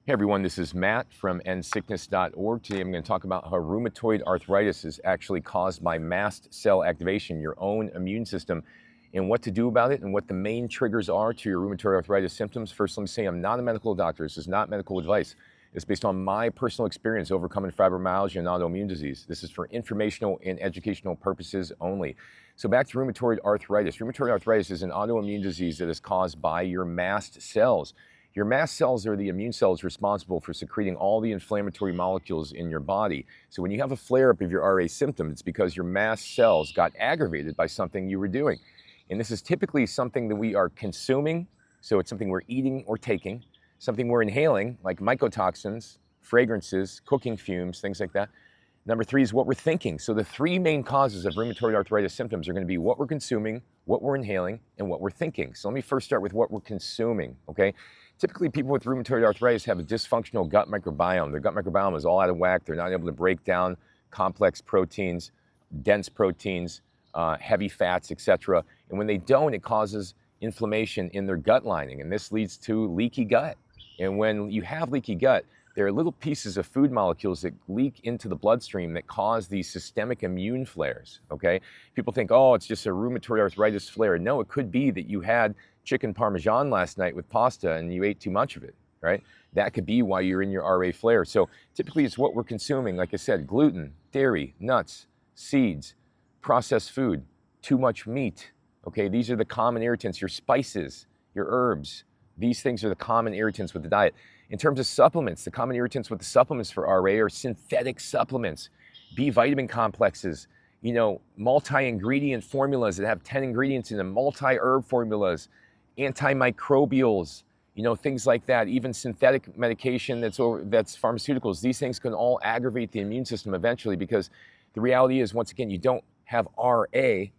Hey everyone, this is Matt from endsickness.org. Today I'm going to talk about how rheumatoid arthritis is actually caused by mast cell activation, your own immune system, and what to do about it and what the main triggers are to your rheumatoid arthritis symptoms. First, let me say I'm not a medical doctor. This is not medical advice. It's based on my personal experience overcoming fibromyalgia and autoimmune disease. This is for informational and educational purposes only. So back to rheumatoid arthritis. Rheumatoid arthritis is an autoimmune disease that is caused by your mast cells. Your mast cells are the immune cells responsible for secreting all the inflammatory molecules in your body. So when you have a flare-up of your RA symptom, it's because your mast cells got aggravated by something you were doing. And this is typically something that we are consuming, so it's something we're eating or taking, something we're inhaling, like mycotoxins, fragrances, cooking fumes, things like that. Number three is what we're thinking. So the three main causes of rheumatoid arthritis symptoms are going to be what we're consuming, what we're inhaling, and what we're thinking. So let me first start with what we're consuming, okay? Typically, people with rheumatoid arthritis have a dysfunctional gut microbiome. Their gut microbiome is all out of whack. They're not able to break down complex proteins, dense proteins, heavy fats, etc. And when they don't, it causes inflammation in their gut lining, and this leads to leaky gut. And when you have leaky gut, there are little pieces of food molecules that leak into the bloodstream that cause these systemic immune flares, okay? People think, oh, it's just a rheumatoid arthritis flare. No, it could be that you had chicken parmesan last night with pasta and you ate too much of it, right? That could be why you're in your RA flare. So typically it's what we're consuming. Like I said, gluten, dairy, nuts, seeds, processed food, too much meat, okay? These are the common irritants, your spices, your herbs. These things are the common irritants with the diet. In terms of supplements, the common irritants with the supplements for RA are synthetic supplements, B vitamin complexes, multi-ingredient formulas that have 10 ingredients in them, multi-herb formulas, antimicrobials, things like that, even synthetic medication that's pharmaceuticals. These things can all aggravate the immune system eventually because the reality is, once again, you don't have RA,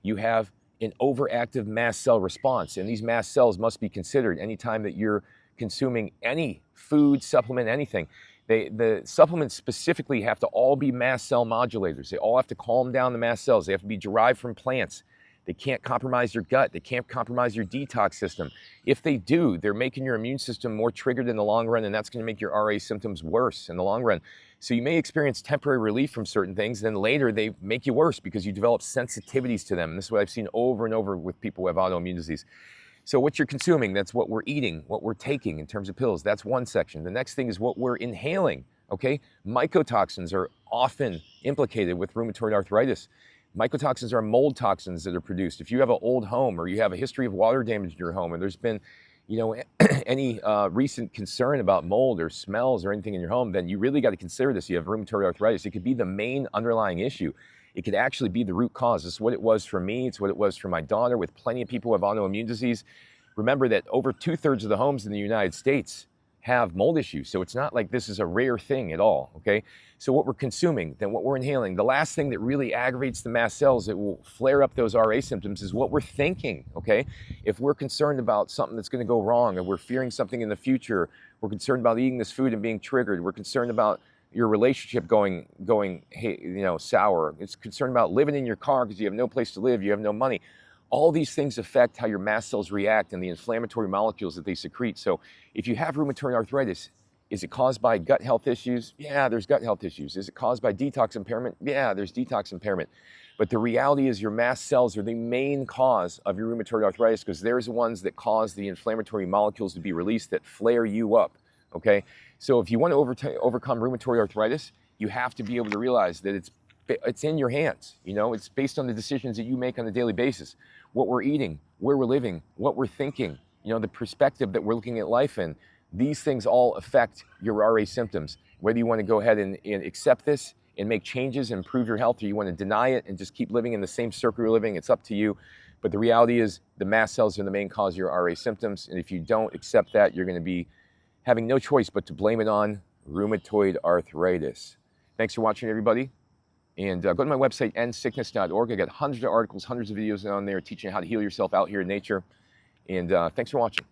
you have an overactive mast cell response. And these mast cells must be considered anytime that you're consuming any food, supplement, anything. The supplements specifically have to all be mast cell modulators. They all have to calm down the mast cells. They have to be derived from plants. They can't compromise your gut. They can't compromise your detox system. If they do, they're making your immune system more triggered in the long run, and that's going to make your RA symptoms worse in the long run. So you may experience temporary relief from certain things, then later they make you worse because you develop sensitivities to them. And this is what I've seen over and over with people who have autoimmune disease. So what you're consuming, that's what we're eating, what we're taking in terms of pills. That's one section. The next thing is what we're inhaling, okay? Mycotoxins are often implicated with rheumatoid arthritis. Mycotoxins are mold toxins that are produced. If you have an old home or you have a history of water damage in your home and there's been, any recent concern about mold or smells or anything in your home, then you really got to consider this. You have rheumatoid arthritis. It could be the main underlying issue. It could actually be the root cause. This is what it was for me. It's what it was for my daughter, with plenty of people who have autoimmune disease. Remember that over 2/3 of the homes in the United States have mold issues. So it's not like this is a rare thing at all, okay? So what we're consuming, then what we're inhaling, the last thing that really aggravates the mast cells that will flare up those RA symptoms is what we're thinking, okay? If we're concerned about something that's gonna go wrong and we're fearing something in the future, we're concerned about eating this food and being triggered, we're concerned about your relationship going sour, it's concerned about living in your car because you have no place to live, you have no money. All these things affect how your mast cells react and the inflammatory molecules that they secrete. So if you have rheumatoid arthritis, is it caused by gut health issues? Yeah, there's gut health issues. Is it caused by detox impairment? Yeah, there's detox impairment. But the reality is your mast cells are the main cause of your rheumatoid arthritis because they're the ones that cause the inflammatory molecules to be released that flare you up, okay? So if you want to overcome rheumatoid arthritis, you have to be able to realize that it's in your hands. It's based on the decisions that you make on a daily basis. What we're eating, where we're living, what we're thinking, the perspective that we're looking at life in. These things all affect your RA symptoms. Whether you want to go ahead and accept this and make changes and improve your health, or you want to deny it and just keep living in the same circle you're living, it's up to you. But the reality is the mast cells are the main cause of your RA symptoms. And if you don't accept that, you're going to be having no choice but to blame it on rheumatoid arthritis. Thanks for watching, everybody. And go to my website, endsickness.org. I got hundreds of articles, hundreds of videos on there teaching you how to heal yourself out here in nature. And thanks for watching.